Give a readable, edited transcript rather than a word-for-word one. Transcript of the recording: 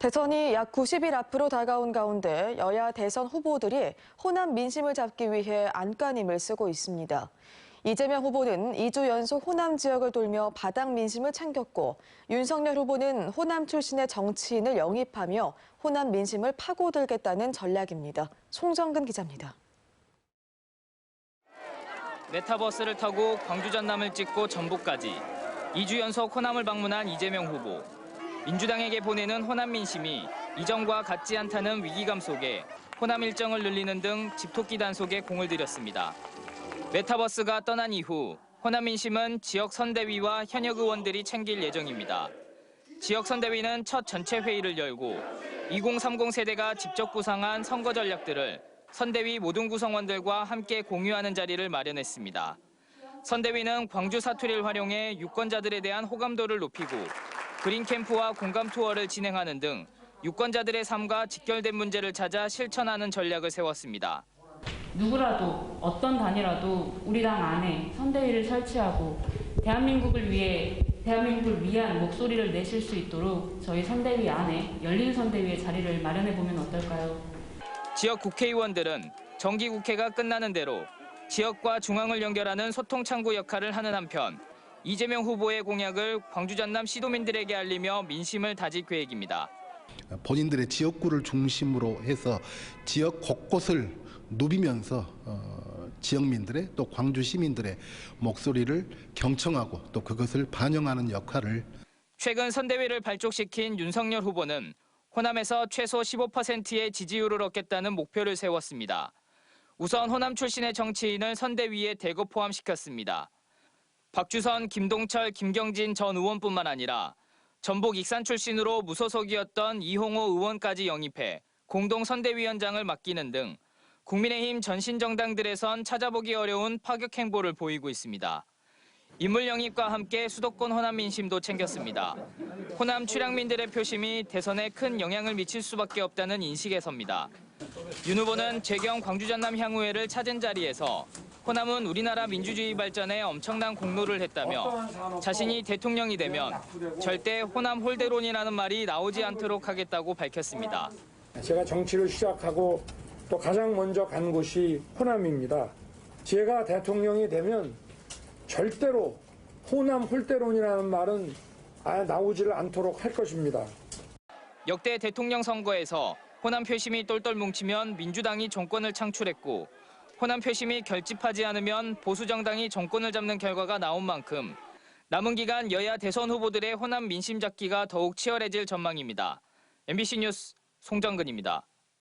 대선이 약 90일 앞으로 다가온 가운데 여야 대선 후보들이 호남 민심을 잡기 위해 안간힘을 쓰고 있습니다. 이재명 후보는 2주 연속 호남 지역을 돌며 바닥 민심을 챙겼고, 윤석열 후보는 호남 출신의 정치인을 영입하며 호남 민심을 파고들겠다는 전략입니다. 송정근 기자입니다. 메타버스를 타고 광주 전남을 찍고 전북까지 2주 연속 호남을 방문한 이재명 후보. 민주당에게 보내는 호남 민심이 이전과 같지 않다는 위기감 속에 호남 일정을 늘리는 등 집토끼 단속에 공을 들였습니다. 메타버스가 떠난 이후 호남 민심은 지역 선대위와 현역 의원들이 챙길 예정입니다. 지역 선대위는 첫 전체 회의를 열고 2030 세대가 직접 구상한 선거 전략들을 선대위 모든 구성원들과 함께 공유하는 자리를 마련했습니다. 선대위는 광주 사투리를 활용해 유권자들에 대한 호감도를 높이고 그린캠프와 공감 투어를 진행하는 등 유권자들의 삶과 직결된 문제를 찾아 실천하는 전략을 세웠습니다. 누구라도 어떤 단이라도 우리 당 안에 선대위를 설치하고 대한민국을 위한 목소리를 내실 수 있도록 저희 선대위 안에 열린 선대위의 자리를 마련해보면 어떨까요? 지역 국회의원들은 정기국회가 끝나는 대로 지역과 중앙을 연결하는 소통 창구 역할을 하는 한편 이재명 후보의 공약을 광주 전남 시도민들에게 알리며 민심을 다질 계획입니다. 본인들의 지역구를 중심으로 해서 지역 곳곳을 누비면서 지역민들의 또 광주 시민들의 목소리를 경청하고 또 그것을 반영하는 역할을. 최근 선대위를 발족시킨 윤석열 후보는 호남에서 최소 15%의 지지율을 얻겠다는 목표를 세웠습니다. 우선 호남 출신의 정치인을 선대위에 대거 포함시켰습니다. 박주선, 김동철, 김경진 전 의원뿐만 아니라 전북 익산 출신으로 무소속이었던 이홍호 의원까지 영입해 공동 선대위원장을 맡기는 등 국민의힘 전신 정당들에선 찾아보기 어려운 파격 행보를 보이고 있습니다. 인물 영입과 함께 수도권 호남 민심도 챙겼습니다. 호남 출향민들의 표심이 대선에 큰 영향을 미칠 수밖에 없다는 인식에 섭니다. 윤 후보는 재경 광주 전남 향후회를 찾은 자리에서 호남은 우리나라 민주주의 발전에 엄청난 공로를 했다며 자신이 대통령이 되면 절대 호남 홀대론이라는 말이 나오지 않도록 하겠다고 밝혔습니다. 제가 정치를 시작하고 또 가장 먼저 간 곳이 호남입니다. 제가 대통령이 되면 절대로 호남 홀대론이라는 말은 나오지를 않도록 할 것입니다. 역대 대통령 선거에서 호남 표심이 똘똘 뭉치면 민주당이 정권을 창출했고 호남 표심이 결집하지 않으면 보수 정당이 정권을 잡는 결과가 나온 만큼 남은 기간 여야 대선 후보들의 호남 민심 잡기가 더욱 치열해질 전망입니다. MBC 뉴스 송정근입니다.